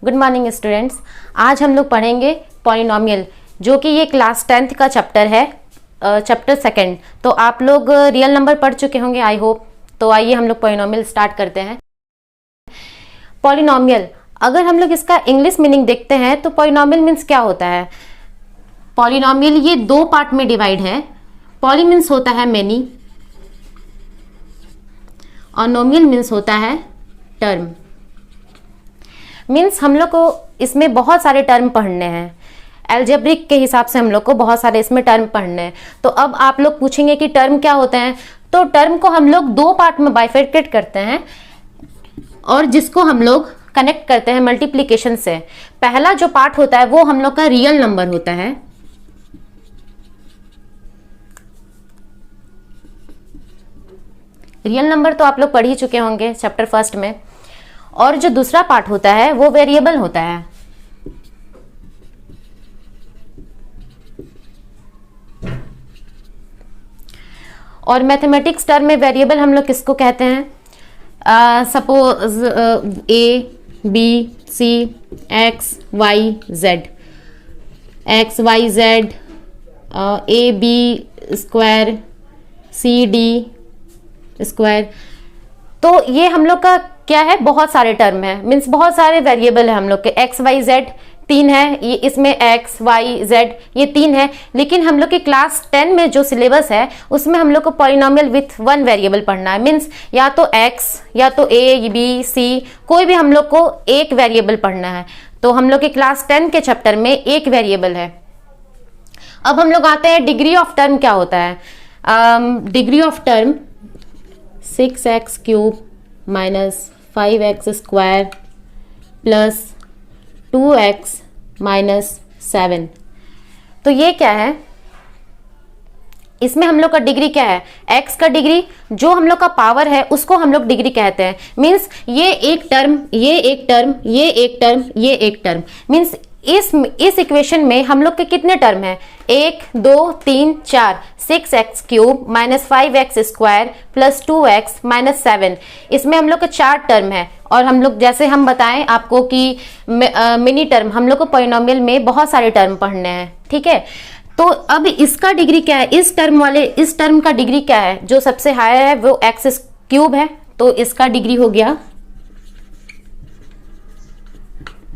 Good morning students. आज हम लोग पढ़ेंगे पॉलिनोमियल, जो कि ये क्लास 10th का चैप्टर है, चैप्टर सेकंड। तो आप लोग रियल नंबर पढ़ चुके होंगे आई होप। तो आइए हम लोग पॉलिनोमियल स्टार्ट करते हैं। पॉलिनोमियल, अगर हम लोग इसका इंग्लिश मीनिंग देखते हैं तो पॉलिनोमियल मीन्स क्या होता है। पॉलिनोमियल ये दो पार्ट में डिवाइड है। पॉली मीन्स होता है मेनी और नोमियल मीन्स होता है टर्म। मीन्स हम लोग को इसमें बहुत सारे टर्म पढ़ने हैं। एल्जेब्रिक के हिसाब से हम लोग को बहुत सारे इसमें टर्म पढ़ने हैं। तो अब आप लोग पूछेंगे कि टर्म क्या होते हैं। तो टर्म को हम लोग दो पार्ट में बाइफरकेट करते हैं और जिसको हम लोग कनेक्ट करते हैं मल्टीप्लिकेशन से। पहला जो पार्ट होता है वो हम लोग का रियल नंबर होता है। रियल नंबर तो आप लोग पढ़ ही चुके होंगे चैप्टर फर्स्ट में। और जो दूसरा पार्ट होता है वो वेरिएबल होता है। और मैथमेटिक्स टर्म में वेरिएबल हम लोग किसको कहते हैं। Suppose A B C X Y Z, X Y Z, A B square, C D square. तो ये हम लोग का क्या है, बहुत सारे टर्म है। मीन्स बहुत सारे वेरिएबल है हम लोग के। एक्स वाई जेड तीन है, ये इसमें एक्स वाई जेड ये तीन है। लेकिन हम लोग के क्लास 10 में जो सिलेबस है उसमें हम लोग को पॉलिनोमियल विथ वन वेरिएबल पढ़ना है। मीन्स या तो एक्स या तो ए बी सी, कोई भी हम लोग को एक वेरिएबल पढ़ना है। तो हम लोग के क्लास 10 के चैप्टर में एक वेरिएबल है। अब हम लोग आते हैं डिग्री ऑफ टर्म क्या होता है। Degree of term 6x cube minus 5x square plus 2x minus 7। तो ये क्या है, इसमें हम लोग का डिग्री क्या है। x का डिग्री जो हम लोग का पावर है उसको हम लोग डिग्री कहते हैं। मीन्स ये एक टर्म, ये एक टर्म, ये एक टर्म, ये एक टर्म। मीन्स इस इक्वेशन में हम लोग के कितने टर्म हैं, 1 2 3 4। 6x cube minus 5x square plus 2x minus 7, इसमें हम लोग के 4 टर्म है। और हम लोग जैसे हम बताएं आपको कि मिनी टर्म, हम लोग को पॉलिनोमियल में बहुत सारे टर्म पढ़ने हैं, ठीक है। तो अब इसका डिग्री क्या है, इस टर्म का डिग्री क्या है। जो सबसे हाई है वो x क्यूब है, तो इसका डिग्री हो गया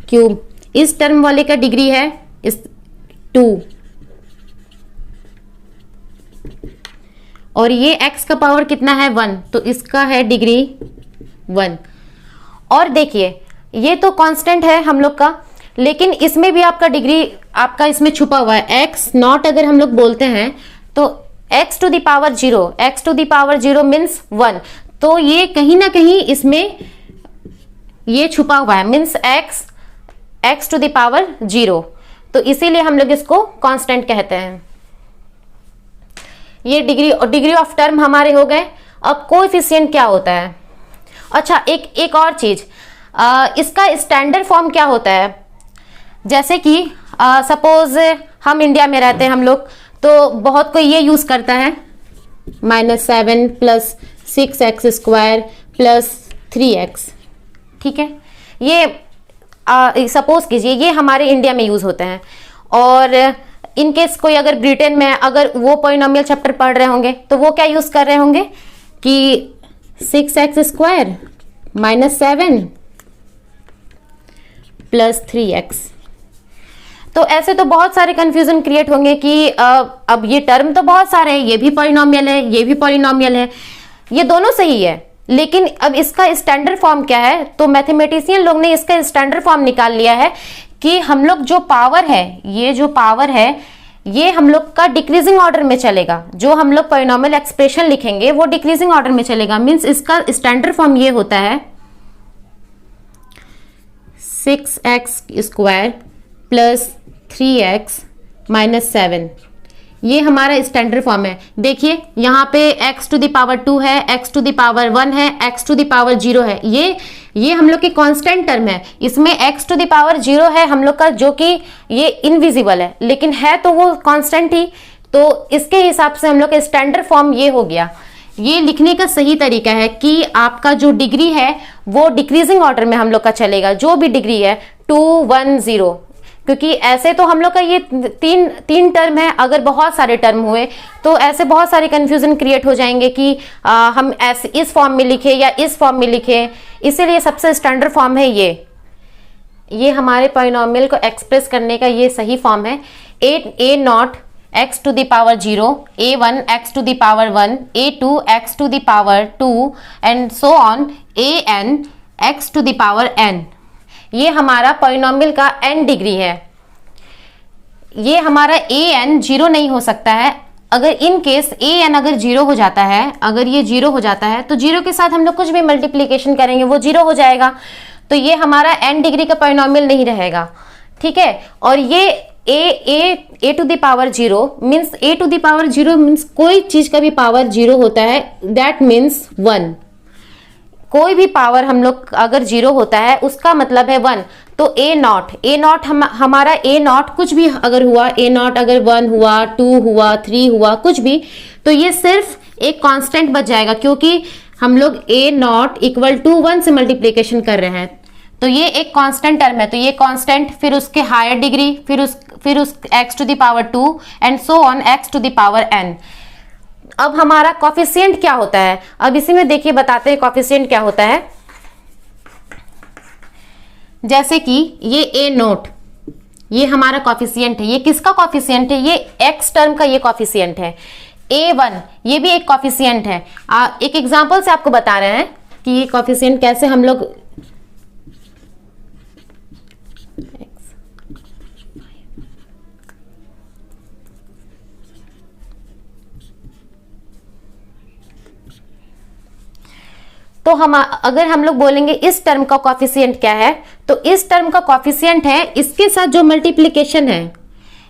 क्यूब। इस टर्म वाले का डिग्री है 2 और ये x का पावर कितना है 1, तो इसका है डिग्री 1। और देखिए ये तो कांस्टेंट है हम लोग का, लेकिन इसमें भी आपका डिग्री आपका इसमें छुपा हुआ है। x नॉट अगर हम लोग बोलते हैं तो x to the power 0, x to the power 0 means 1। तो ये कहीं ना कहीं इसमें ये छुपा हुआ है। Means x to the power 0, तो इसीलिए हम लोग इसको कांस्टेंट कहते हैं। ये डिग्री ऑफ टर्म हमारे हो गए। अब कोएफिशिएंट क्या होता है। अच्छा, एक और चीज, इसका स्टैंडर्ड फॉर्म क्या होता है। जैसे कि सपोज हम इंडिया में रहते हैं हम लोग, तो बहुत कोई ये यूज करता है -7 plus 6x square plus 3x, ठीक है। ये सपोज कीजिए ये हमारे इंडिया में यूज होते हैं। और इनकेस कोई अगर ब्रिटेन में अगर वो पॉलिनोमियल चैप्टर पढ़ रहे होंगे तो वो क्या यूज कर रहे होंगे कि 6x square minus 7 plus 3x। तो ऐसे तो बहुत सारे कंफ्यूजन क्रिएट होंगे कि अब ये टर्म तो बहुत सारे हैं, ये भी पॉलिनोमियल है, ये भी पॉलिनोमियल है, ये दोनों सही है, लेकिन अब इसका स्टैंडर्ड फॉर्म क्या है। तो मैथमेटिशियन लोग ने इसका स्टैंडर्ड फॉर्म निकाल लिया है कि हम लोग जो पावर है, ये जो पावर है ये हम लोग का डिक्रीजिंग ऑर्डर में चलेगा। जो हम लोग पॉलिनोमियल एक्सप्रेशन लिखेंगे वो डिक्रीजिंग ऑर्डर में चलेगा। मींस इसका स्टैंडर्ड फॉर्म ये होता है 6x square plus 3x minus 7। ये हमारा स्टैंडर्ड फॉर्म है। देखिए यहाँ पे x टू द पावर 2 है, x टू द पावर 1 है, x टू द पावर 0 है। ये हम लोग की कांस्टेंट टर्म है। इसमें x टू द पावर 0 है हम लोग का, जो कि ये इनविजिबल है, लेकिन है तो वो कांस्टेंट ही। तो इसके हिसाब से हम लोग का स्टैंडर्ड फॉर्म ये हो गया। ये लिखने का सही तरीका है कि आपका जो डिग्री है वो डिक्रीजिंग ऑर्डर में हम लोग का चलेगा। जो भी डिग्री है 210, क्योंकि ऐसे तो हम लोग का ये तीन टर्म है। अगर बहुत सारे टर्म हुए तो ऐसे बहुत सारे कंफ्यूजन क्रिएट हो जाएंगे कि हम ऐसे इस फॉर्म में लिखे या इस फॉर्म में लिखे। इसीलिए सबसे स्टैंडर्ड फॉर्म है ये हमारे पॉलिनॉमियल को एक्सप्रेस करने का ये सही फॉर्म है। a nought x to the power 0, a1 x to the power 1, a2 x to the power 2 and so on an x to the power n। ये हमारा पॉलिनॉमियल का n डिग्री है। ये हमारा an 0 नहीं हो सकता है। अगर इन केस an अगर 0 हो जाता है, अगर ये 0 हो जाता है तो 0 के साथ हम लोग कुछ भी मल्टीप्लीकेशन करेंगे वो 0 हो जाएगा, तो ये हमारा n डिग्री का पॉलिनॉमियल नहीं रहेगा। ठीक है, और ये a to the power 0 means a to the power 0 means कोई चीज का भी पावर 0 होता है, दैट मीन्स 1। कोई भी पावर हम लोग अगर 0 होता है उसका मतलब है 1। तो a नॉट हमारा a नॉट कुछ भी अगर हुआ, a नॉट अगर 1 हुआ, 2 हुआ, 3 हुआ, कुछ भी, तो ये सिर्फ एक कांस्टेंट बच जाएगा, क्योंकि हम लोग a नॉट इक्वल टू 1 से मल्टीप्लीकेशन कर रहे हैं। तो ये एक कांस्टेंट टर्म है, तो ये कांस्टेंट, फिर उसके हायर डिग्री, फिर उस x to the power 2 and so on x to the power n। अब हमारा कॉफिशिएंट क्या होता है, अब इसी में देखिए बताते हैं कॉफिशिएंट क्या होता है। जैसे कि ये a नोट, ये हमारा कॉफिशिएंट है। ये किसका कॉफिशिएंट है? ये x टर्म का ये कॉफिशिएंट है। a1 ये भी एक कॉफिशिएंट है। एक एग्जांपल से आपको बता रहे हैं कि ये कॉफिशिएंट कैसे हम लोग तो अगर हम लोग बोलेंगे इस टर्म का कॉफिशिएंट क्या है, तो इस टर्म का कॉफिशिएंट है इसके साथ जो मल्टीप्लिकेशन है,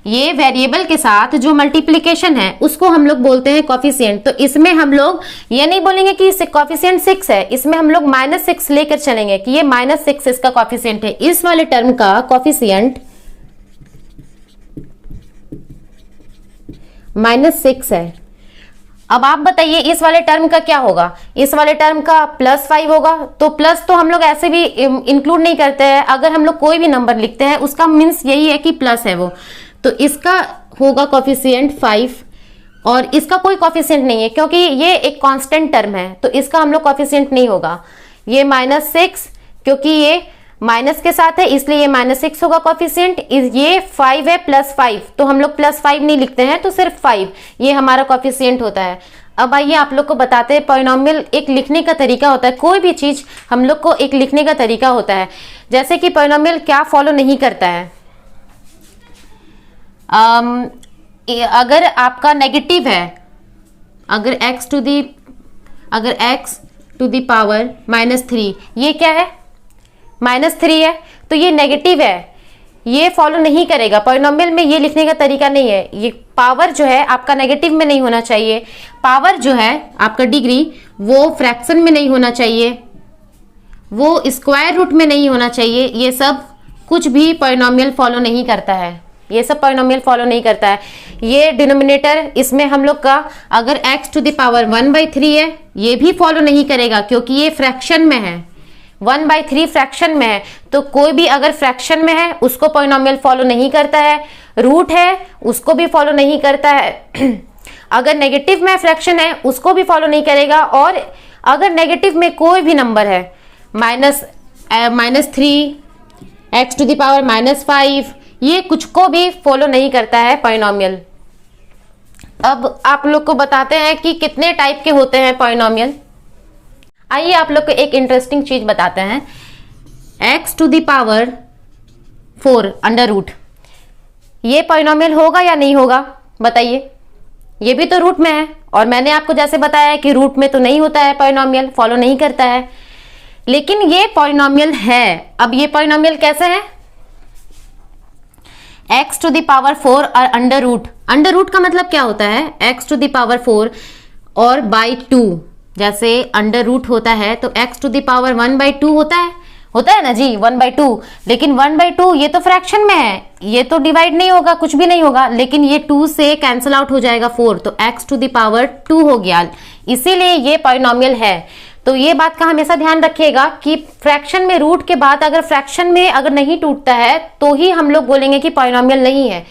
ये वेरिएबल के साथ जो मल्टीप्लिकेशन है उसको हम लोग बोलते हैं कॉफिशिएंट। तो इसमें हम लोग ये नहीं बोलेंगे कि इससे कॉफिशिएंट 6 है, इसमें हम लोग -6 लेकर चलेंगे कि ये -6 इसका कॉफिशिएंट है। इस वाले टर्म का कॉफिशिएंट -6 है। अब आप बताइए इस वाले टर्म का क्या होगा? इस वाले टर्म का +5 होगा। तो प्लस तो हम लोग ऐसे भी इंक्लूड नहीं करते हैं, अगर हम लोग कोई भी नंबर लिखते हैं उसका मीन्स यही है कि प्लस है वो। तो इसका होगा कॉफिशिएंट 5 और इसका कोई कॉफिशिएंट नहीं है क्योंकि ये एक कांस्टेंट टर्म है, तो इसका हम लोग कॉफिशिएंट नहीं होगा। ये -6 क्योंकि ये माइनस के साथ है इसलिए ये -6 होगा कॉफिशिएंट। ये 5 है +5, तो हम लोग +5 नहीं लिखते हैं, तो सिर्फ 5 ये हमारा कॉफिशिएंट होता है। अब आइए आप लोग को बताते हैं पॉलिनॉमियल एक लिखने का तरीका होता है। कोई भी चीज हम लोग को एक लिखने का तरीका होता है। जैसे कि पॉलिनॉमियल क्या फॉलो नहीं करता है, अगर आपका नेगेटिव है, अगर x टू दी पावर -3, ये क्या है? -3 है, तो ये नेगेटिव है, ये फॉलो नहीं करेगा। पॉलिनॉमियल में ये लिखने का तरीका नहीं है। ये पावर जो है आपका नेगेटिव में नहीं होना चाहिए, पावर जो है आपका डिग्री वो फ्रैक्शन में नहीं होना चाहिए, वो स्क्वायर रूट में नहीं होना चाहिए। ये सब कुछ भी पॉलिनॉमियल फॉलो नहीं करता है, ये सब पॉलिनॉमियल फॉलो नहीं करता है। ये डिनोमिनेटर इसमें हम लोग का अगर x टू द पावर 1/3 है, ये भी फॉलो नहीं करेगा क्योंकि ये फ्रैक्शन में है, 1/3 फ्रैक्शन में है। तो कोई भी अगर फ्रैक्शन में है उसको पॉलिनॉमियल फॉलो नहीं करता है। रूट है उसको भी फॉलो नहीं करता है। अगर नेगेटिव में फ्रैक्शन है उसको भी फॉलो नहीं करेगा। और अगर नेगेटिव में कोई भी नंबर है, -3, x टू द पावर -5, ये कुछ को भी फॉलो नहीं करता है पॉलिनॉमियल। अब आप लोग को बताते हैं कि कितने टाइप के होते हैं पॉलिनॉमियल। आइए आप लोग को एक इंटरेस्टिंग चीज बताते हैं। x to the power 4 under root, ये पॉलिनॉमियल होगा या नहीं होगा बताइए? ये भी तो रूट में है, और मैंने आपको जैसे बताया कि रूट में तो नहीं होता है पॉलिनॉमियल, फॉलो नहीं करता है, लेकिन ये पॉलिनॉमियल है। अब ये पॉलिनॉमियल कैसे है? x टू द पावर 4 और अंडर रूट। अंडर रूट का मतलब क्या होता है? x टू द पावर 4 और बाई 2, जैसे अंडर रूट होता है तो x टू द पावर 1/2 होता है ना जी, 1/2। लेकिन 1/2 ये तो फ्रैक्शन में है, ये तो डिवाइड नहीं होगा, कुछ भी नहीं होगा, लेकिन ये 2 से कैंसिल आउट हो जाएगा 4, तो x टू द पावर 2 हो गया, इसीलिए ये पॉलिनॉमियल है। तो ये बात का हमेशा ध्यान रखिएगा कि फ्रैक्शन में रूट के बाद अगर फ्रैक्शन में अगर नहीं टूटता है तो ही हम लोग बोलेंगे कि पॉलिनोमियल नहीं है,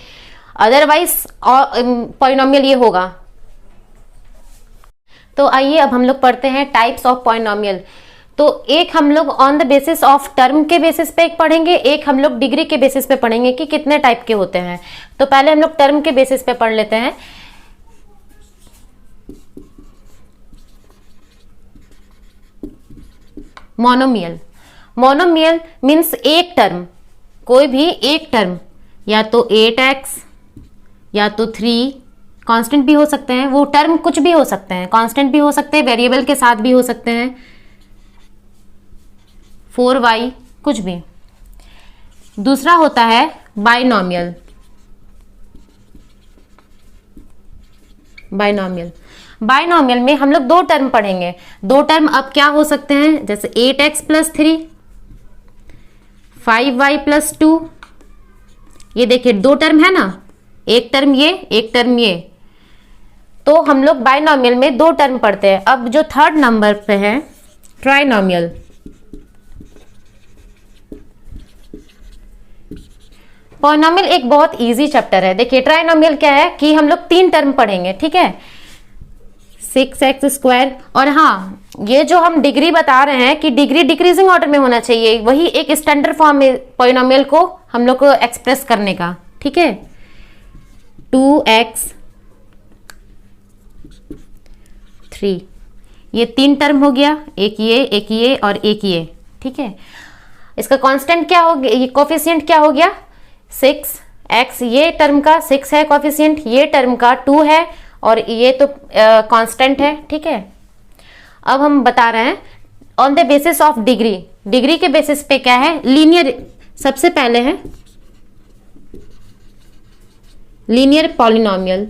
अदरवाइज पॉलिनोमियल ये होगा। तो आइए अब हम लोग पढ़ते हैं टाइप्स ऑफ पॉलिनोमियल। तो एक हम लोग on the basis of term के बेसिस पे एक पढ़ेंगे, एक हम लोग डिग्री के बेसिस पे पढ़ेंगे कि कितने टाइप के होते हैं। तो पहले हम लोग टर्म के बेसिस पे पढ़ लेते हैं। मोनोमियल, मोनोमियल मीन्स एक टर्म, कोई भी एक टर्म, या तो 8x या तो 3, कांस्टेंट भी हो सकते हैं, वो टर्म कुछ भी हो सकते हैं, कांस्टेंट भी हो सकते हैं, वेरिएबल के साथ भी हो सकते हैं, 4y, कुछ भी। दूसरा होता है बाइनोमियल, बाइनोमियल, बाइनोमियल में हम लोग दो टर्म पढ़ेंगे। दो टर्म अब क्या हो सकते हैं, जैसे 8x + 3, 5y + 2। ये देखिए दो टर्म है ना, एक टर्म ये, एक टर्म ये, तो हम लोग बाइनोमियल में दो टर्म पढ़ते हैं। अब जो थर्ड नंबर पे है ट्राइनोमियल, पॉलिनोमियल एक बहुत इजी चैप्टर है। देखिए ट्राइनोमियल क्या है कि हम लोग तीन टर्म पढ़ेंगे, ठीक है, 6x²। और हाँ, ये जो हम डिग्री बता रहे हैं कि डिग्री डिक्रीजिंग ऑर्डर में होना चाहिए, वही एक स्टैंडर्ड फॉर्म में पॉलिनोमियल को हम लोग को एक्सप्रेस करने का, ठीक है। 2x 3, ये तीन टर्म हो गया, एक ये और एक ये, ठीक है। इसका कांस्टेंट क्या हो गया, ये कोफिशिएंट क्या हो गया, 6x, ये टर्म का 6 है कोफिशिएंट, ये टर्म का 2 है, और ये तो कांस्टेंट है, ठीक है। अब हम बता रहे हैं on the basis of degree, degree के बेसिस पे क्या है, लीनियर, सबसे पहले है लीनियर पॉलिनोमियल,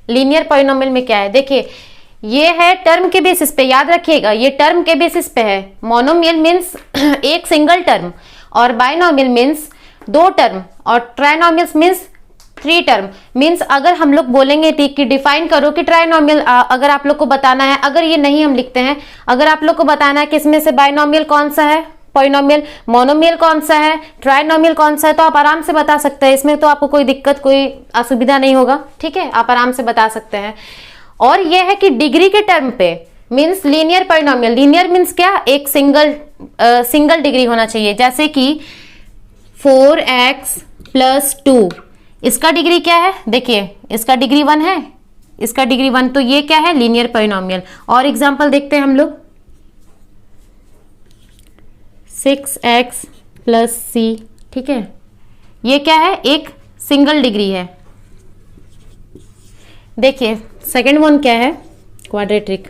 लीनियर पॉलिनोमियल में क्या है, देखिए ये है टर्म के बेसिस पे, याद रखिएगा ये टर्म के बेसिस पे है। मोनोमियल मीन्स एक सिंगल टर्म, और बाइनोमियल मीन्स दो टर्म, और ट्राइनोमियल मीन्स 3 टर्म। मीन्स अगर हम लोग बोलेंगे कि डिफाइन करो कि ट्राइनोमियल, अगर आप लोग को बताना है, अगर ये नहीं हम लिखते हैं, अगर आप लोग को बताना है कि इसमें से बाइनोमियल कौन सा है, पॉलिनोमियल, मोनोमियल कौन सा है, ट्राइनोमियल कौन सा है, तो आप आराम से बता सकते हैं। इसमें तो आपको कोई दिक्कत, कोई असुविधा नहीं होगा, ठीक है, आप आराम से बता सकते हैं। और यह है कि डिग्री के टर्म पे means linear polynomial, linear means क्या, एक सिंगल डिग्री होना चाहिए। जैसे कि 4x + 2, इसका डिग्री क्या है, देखिए इसका डिग्री 1 है, इसका डिग्री 1, तो ये क्या है, लीनियर पॉलिनोमियल। और एग्जांपल देखते हैं हम लोग, 6x + c, ठीक है, ये क्या है, एक सिंगल डिग्री है। देखिए सेकंड वन क्या है, क्वाड्रेटिक,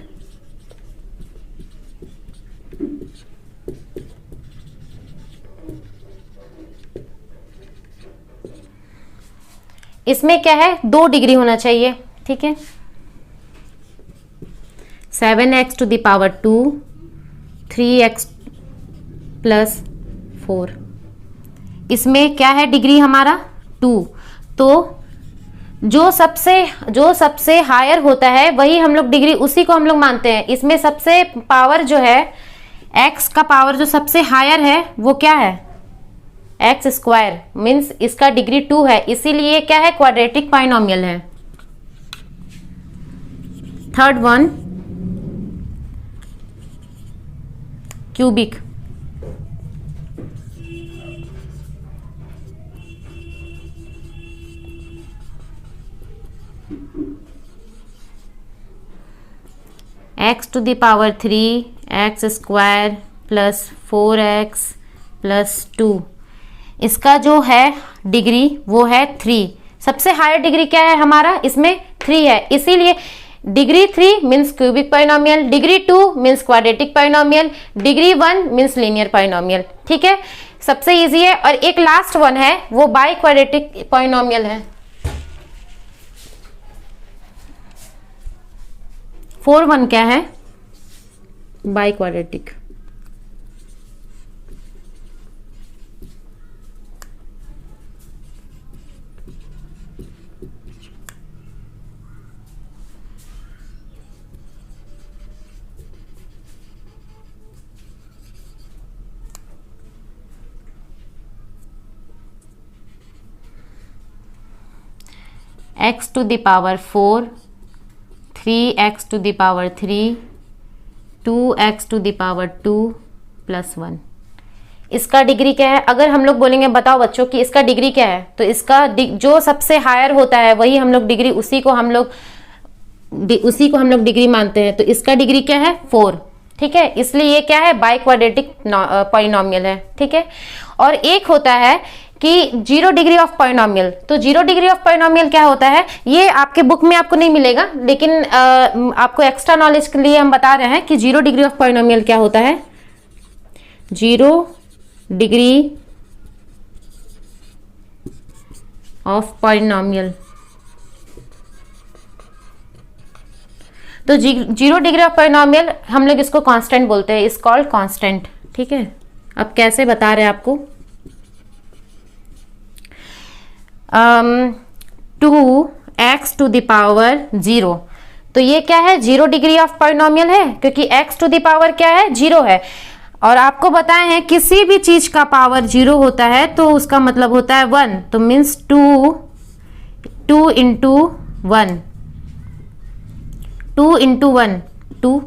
इसमें क्या है, 2 डिग्री होना चाहिए, ठीक है। 7x⁻², 3x + 4, इसमें क्या है डिग्री हमारा 2। तो जो सबसे हायर होता है वही हम लोग डिग्री, उसी को हम लोग मानते हैं। इसमें सबसे पावर जो है, x का पावर जो सबसे हायर है वो क्या है, x², मीन्स इसका डिग्री 2 है, इसीलिए क्या है, क्वाड्रेटिक पॉलिनोमियल है। Third one cubic, x⁻³ x² + 4x + 2, इसका जो है डिग्री वो है 3। सबसे हायर डिग्री क्या है हमारा, इसमें 3 है, इसीलिए degree 3 means cubic polynomial, degree 2 means quadratic polynomial, degree 1 means linear polynomial, ठीक है, सबसे इजी है। और एक लास्ट वन है, वो बाई क्वाड्रेटिक पॉलिनोमियल है। 4 वन क्या है, biquadratic, x to the power 4, 3x to the power 3, 2x to the power 2 plus 1। इसका डिग्री क्या है? अगर हम लोग बोलेंगे बताओ बच्चों कि इसका डिग्री क्या है, तो इसका जो सबसे हायर होता है वही हम लोग डिग्री, उसी को हम लोग डिग्री मानते हैं। तो इसका डिग्री क्या है? 4। ठीक है, इसलिए ये क्या है? बाई क्वाड्रेटिक पॉलिनोमियल है। ठीक है, और एक होता है कि 0 डिग्री ऑफ पॉलिनोमियल। तो 0 डिग्री ऑफ पॉलिनोमियल क्या होता है? ये आपके बुक में आपको नहीं मिलेगा, लेकिन आपको एक्स्ट्रा नॉलेज के लिए हम बता रहे हैं कि 0 डिग्री ऑफ पॉलिनोमियल क्या होता है। 0 डिग्री ऑफ पॉलिनोमियल, तो 0 डिग्री ऑफ पॉलिनोमियल हम लोग इसको कांस्टेंट बोलते हैं, इज कॉल्ड कांस्टेंट। ठीक है, अब कैसे बता रहे हैं आपको? 2x टू द पावर 0, तो ये क्या है? 0 डिग्री ऑफ पॉलिनोमियल है, क्योंकि x टू द पावर क्या है? 0 है। और आपको बताए हैं किसी भी चीज का पावर 0 होता है तो उसका मतलब होता है 1, तो मीन्स 2 इंटू 1, 2 इंटू 1 2,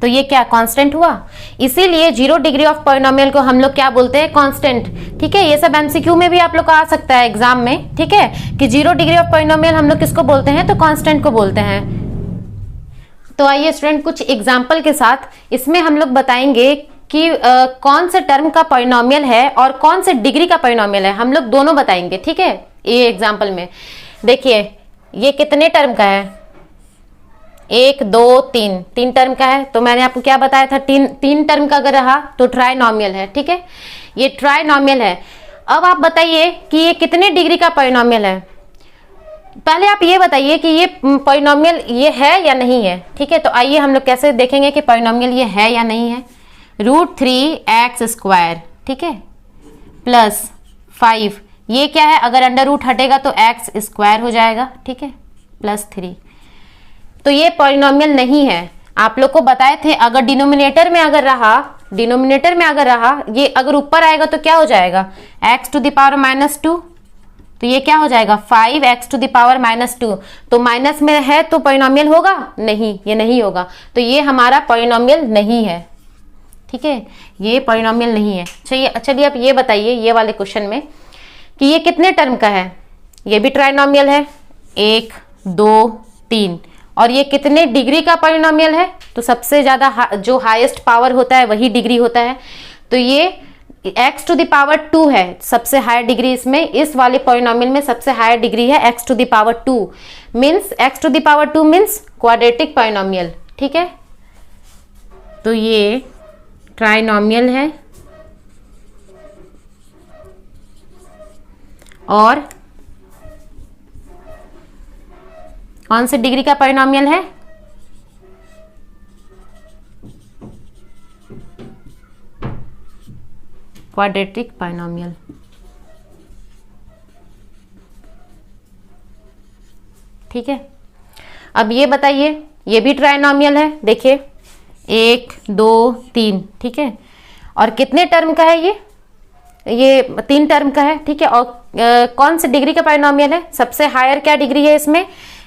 तो ये क्या? कांस्टेंट हुआ। इसीलिए 0 डिग्री ऑफ पॉलिनोमियल को हम लोग क्या बोलते हैं? कांस्टेंट। ठीक है, ये सब एमसीक्यू में भी आप लोग को आ सकता है एग्जाम में। ठीक है, कि 0 डिग्री ऑफ पॉलिनोमियल हम लोग किसको बोलते हैं? तो कांस्टेंट को बोलते हैं। तो आइए स्टूडेंट, कुछ एग्जाम्पल के साथ इसमें हम लोग बताएंगे कि कौन से टर्म का पॉलिनोमियल है और कौन से डिग्री का पॉलिनोमियल है, हम लोग दोनों बताएंगे। ठीक है, ये एग्जाम्पल में देखिए, ये कितने टर्म का है? 1 2 3, 3 टर्म का है। तो मैंने आपको क्या बताया था? 3 टर्म का अगर रहा तो ट्राइनोमियल है। ठीक है, ये ट्राइनोमियल है। अब आप बताइए कि ये कितने डिग्री का पॉलिनोमियल है। पहले आप ये बताइए कि ये पॉलिनोमियल ये है या नहीं है। ठीक है, तो आइए हम लोग कैसे देखेंगे कि पॉलिनोमियल ये है या नहीं है। √3x², ठीक है, प्लस 5, ये क्या है? अगर अंडर रूट हटेगा तो x² हो जाएगा। ठीक है, प्लस 3, तो ये पॉलिनोमियल नहीं है। आप लोग को बताए थे अगर डिनोमिनेटर में अगर रहा, ये अगर ऊपर आएगा तो क्या हो जाएगा? x टू द पावर -2, तो ये क्या हो जाएगा? 5x to the power -2। तो माइनस में है तो पॉलिनोमियल होगा? नहीं, ये नहीं होगा। तो ये हमारा पॉलिनोमियल नहीं है। ठीक है, ये पॉलिनोमियल नहीं है। चलिए अब ये बताइए ये वाले क्वेश्चन में कि ये कितने टर्म का है। ये भी ट्राइनोमियल है, 1 2 3, और ये कितने डिग्री का पॉलिनोमियल है? तो सबसे ज्यादा जो हाईएस्ट पावर होता है वही डिग्री होता है। तो ये x टू द पावर 2 है, सबसे हायर डिग्री इसमें, इस वाले पॉलिनोमियल में सबसे हायर डिग्री है x to the power 2, means x to the power 2 means quadratic polynomial. ठीक है, तो ये ट्राइनोमियल है और कौन से डिग्री का पॉलिनोमियल है? Quadratic polynomial. ठीक है, अब ये बताइए, ये भी ट्राइनोमियल है। देखिए 1 2 3, ठीक है, और कितने टर्म का है? ये 3 टर्म का है। ठीक है, और कौन से डिग्री का पॉलिनोमियल है? सबसे हायर क्या डिग्री है इसमें?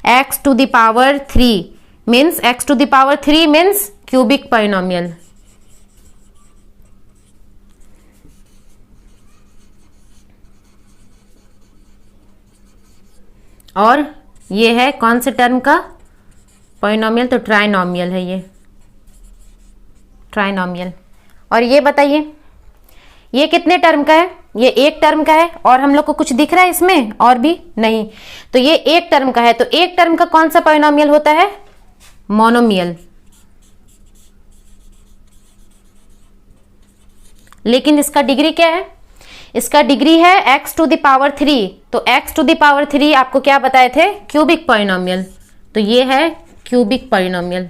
x to the power 3, means x to the power 3 means cubic polynomial. और ये है कौन से टर्म का पॉलिनोमियल? तो ट्राइनोमियल है, ये ट्राइनोमियल। और ये बताइए ये कितने टर्म का है? ये 1 टर्म का है, और हम लोग को कुछ दिख रहा है इसमें और भी नहीं, तो ये 1 टर्म का है। तो 1 टर्म का कौन सा पॉलिनोमियल होता है? मोनोमियल। लेकिन इसका डिग्री क्या है? इसका डिग्री है x टू द पावर 3। तो x टू द पावर 3 आपको क्या बताए थे? Cubic polynomial. तो ये है क्यूबिक पॉलिनोमियल।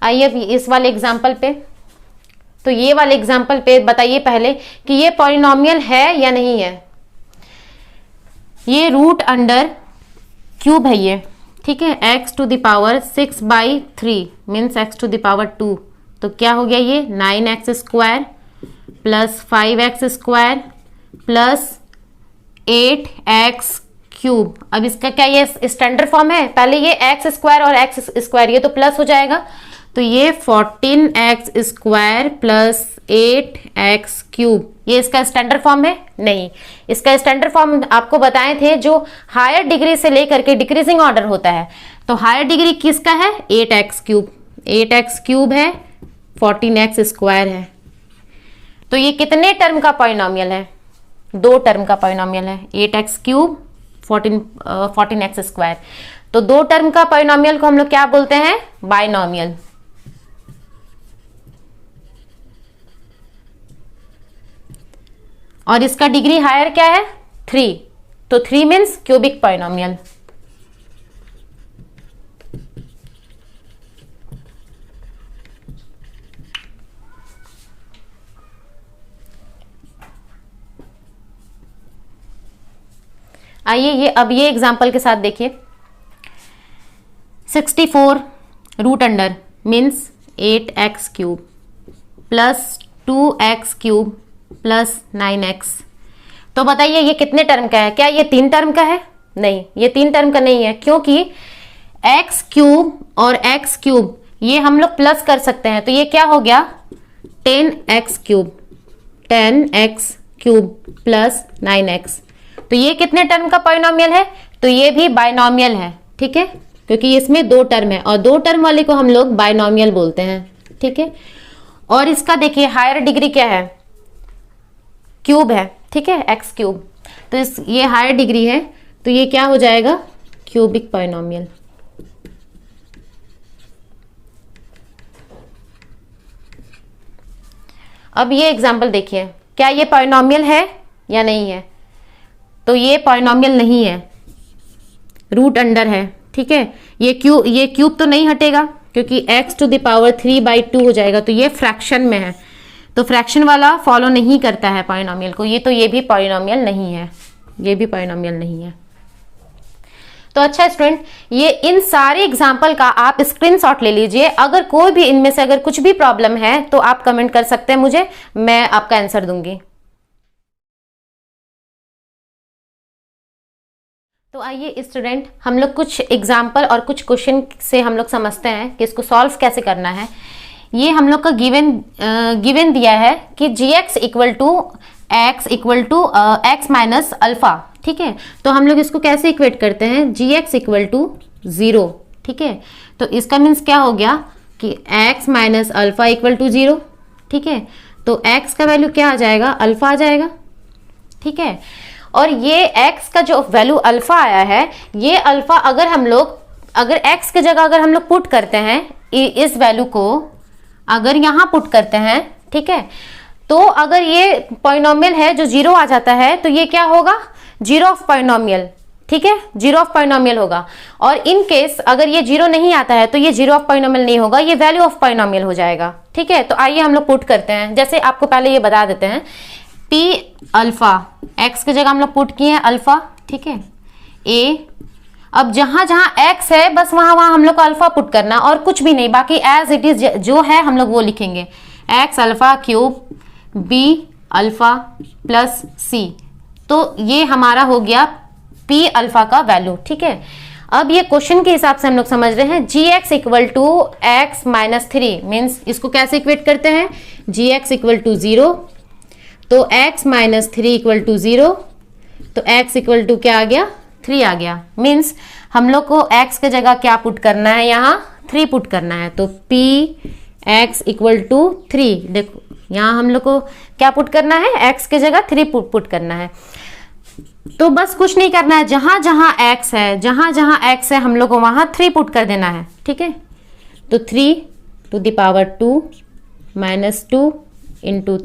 आइए अब इस वाले एग्जाम्पल पे, तो ये वाले एग्जाम्पल पे बताइए पहले कि ये पॉलिनोमियल है या नहीं है। ये रूट अंडर क्यूब है ये। ठीक है, x to the power 6/3 means x to the power 2, तो क्या हो गया ये 9x² plus 5x² plus 8x³। अब इसका क्या ये स्टैंडर्ड फॉर्म है, पहले ये x² और x² ये तो प्लस हो जाएगा, तो ये 14x² प्लस 8x³ ये इसका स्टैंडर्ड फॉर्म है? नहीं, इसका स्टैंडर्ड फॉर्म आपको बताए थे जो हायर डिग्री से लेकर के डिक्रीजिंग ऑर्डर होता है। तो हायर डिग्री किसका है? 8x³ 8x³ है, 14x² है। तो ये कितने टर्म का पॉलिनोमियल है? 2 टर्म का पॉलिनोमियल है, 8x³ 14x²। तो 2 टर्म का पॉलिनोमियल को हम लोग क्या बोलते हैं? बाइनोमियल। और इसका डिग्री हायर क्या है? 3। तो 3 मीन्स क्यूबिक पॉलिनोमियल। आइए अब ये एग्जाम्पल के साथ देखिए। 64 root under means 8x³ plus 2x³ plus 9x। तो बताइए ये कितने टर्म का है? क्या ये 3 टर्म का है? नहीं, ये 3 टर्म का नहीं है, क्योंकि x³ और x³ ये हम लोग प्लस कर सकते हैं। तो ये क्या हो गया? 10x³ plus 9x। तो ये कितने टर्म का पॉलिनोमियल है? तो ये भी बाइनोमियल है, ठीक है, क्योंकि इसमें 2 टर्म है और 2 टर्म वाले को हम लोग बाइनोमियल बोलते हैं, ठीक है। और इसका देखिए हायर डिग्री क्या है? क्यूब है, ठीक है, x³। तो ये हायर डिग्री है, तो ये क्या हो जाएगा? Cubic polynomial. अब ये एग्जांपल देखिए, क्या ये पॉलिनोमियल है या नहीं है? तो ये पॉलिनोमियल नहीं है, रूट अंडर है, ठीक है। ये क्यूब तो नहीं हटेगा क्योंकि x⁻³ हो जाएगा, तो ये फ्रैक्शन में है, तो फ्रैक्शन वाला फॉलो नहीं करता है पॉलिनोमियल को। ये भी पॉलिनोमियल नहीं है, ये भी पॉलिनोमियल नहीं है। तो अच्छा स्टूडेंट, ये इन सारे एग्जाम्पल का आप स्क्रीनशॉट ले लीजिए। अगर कोई भी इनमें से अगर कुछ भी प्रॉब्लम है तो आप कमेंट कर सकते हैं मुझे, मैं आपका आंसर दूंगी। तो आइए स्टूडेंट, हम लोग कुछ एग्जाम्पल और कुछ क्वेश्चन से हम लोग समझते हैं कि इसको सॉल्व कैसे करना है। ये हम लोग का गिवन दिया है कि gx = x माइनस अल्फा, ठीक है। तो हम लोग इसको कैसे इक्वेट करते हैं? gx = 0, ठीक है। तो इसका मीन्स क्या हो गया कि x माइनस अल्फा = 0, ठीक है। तो x का वैल्यू क्या आ जाएगा? अल्फा आ जाएगा, ठीक है। और ये x का जो वैल्यू अल्फा आया है, ये अल्फा अगर x की जगह अगर हम लोग पुट करते हैं, इस वैल्यू को अगर यहाँ पुट करते हैं, ठीक है, तो अगर ये पॉलिनोमियल है जो 0 आ जाता है, तो ये क्या होगा? 0 ऑफ पॉलिनोमियल, ठीक है, 0 ऑफ पॉलिनोमियल होगा। और इन केस अगर ये 0 नहीं आता है तो ये 0 ऑफ पॉलिनोमियल नहीं होगा, ये वैल्यू ऑफ पॉलिनोमियल हो जाएगा, ठीक है। तो आइए हम लोग पुट करते हैं। जैसे आपको पहले ये बता देते हैं, p अल्फा, x की जगह हम लोग पुट किए हैं अल्फा, ठीक है, a। अब जहां जहां x है बस वहां हम लोग को अल्फा पुट करना और कुछ भी नहीं, बाकी एज इट इज जो है हम लोग वो लिखेंगे। x अल्फा³ b alpha plus c। तो ये हमारा हो गया p अल्फा का वैल्यू, ठीक है। अब ये क्वेश्चन के हिसाब से हम लोग समझ रहे हैं gx = x माइनस 3 मीन्स इसको कैसे इक्वेट करते हैं? gx = 0, तो x माइनस 3 = 0, तो x = क्या आ गया? 3 आ गया। मीन्स हम लोग को x के जगह क्या पुट करना है? यहाँ 3 पुट करना है। तो p x = 3, देखो यहाँ हम लोग को क्या पुट करना है? x के जगह 3 पुट करना है। तो बस कुछ नहीं करना है, जहां जहां x है, जहां जहां x है हम लोग को वहां 3 पुट कर देना है, ठीक है। तो 3⁻² - 2 ×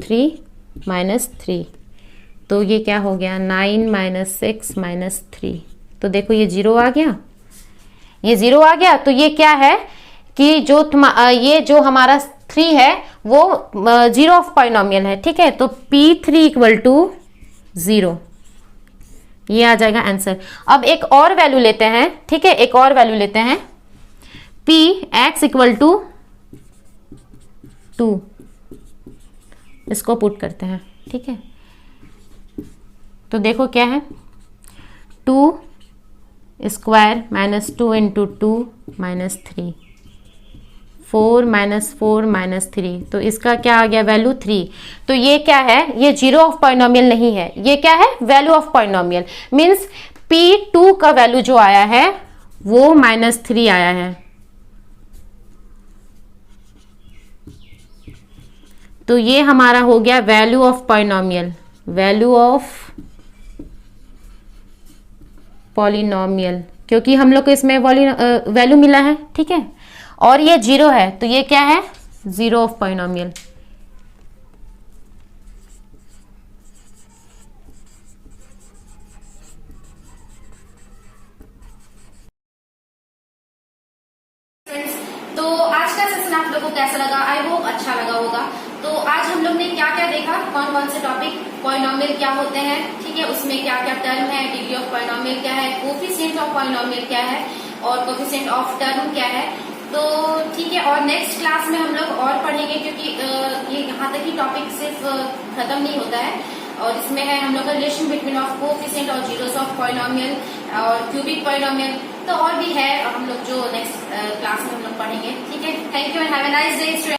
3 - 3, तो ये क्या हो गया? 9 - 6 - 3। तो देखो ये 0 आ गया, ये 0 आ गया। तो ये क्या है कि ये जो हमारा 3 है वो 0 ऑफ पॉलिनोमियल है, ठीक है। तो p3 = 0, ये आ जाएगा आंसर। अब एक और वैल्यू लेते हैं, ठीक है, एक और वैल्यू लेते हैं। p x = 2, इसको पुट करते हैं, ठीक है। तो देखो क्या है, 2 square minus 2 into 2 minus 3, 4 minus 4 minus 3, तो इसका क्या आ गया वैल्यू 3। तो ये क्या है, ये जीरो ऑफ पॉलिनोमियल नहीं है, ये क्या है value of polynomial. Means P2 का वैल्यू जो आया है वो -3 आया है। तो ये हमारा हो गया value of polynomial, value of polynomial, क्योंकि हम लोग को इसमें वैल्यू मिला है, ठीक है। और ये 0 है, तो ये क्या है, जीरो ऑफ पॉलिनोमियल। तो आज का सेशन आप लोगों को कैसा लगा, आई होप अच्छा लगा होगा। तो आज हम लोग ने क्या क्या देखा, कौन कौन से टॉपिक, पॉलिनोमियल क्या होते हैं, ठीक है, उसमें क्या क्या टर्म है, डिग्री ऑफ पॉलिनोमियल क्या है, कोफिशिएंट ऑफ पॉलिनोमियल क्या है, और कोफिशिएंट ऑफ टर्म क्या है। तो ठीक है, और नेक्स्ट क्लास में हम लोग और पढ़ेंगे, क्योंकि ये यहाँ तक ही टॉपिक सिर्फ खत्म नहीं होता है, और इसमें है हम लोग का रिलेशन बिटवीन ऑफ कोफिशिएंट और जीरोस ऑफ पॉलिनोमियल और क्यूबिक पॉलिनोमियल। तो और भी है हम लोग जो नेक्स्ट क्लास में हम लोग पढ़ेंगे, ठीक है। Thank you and have a nice day student.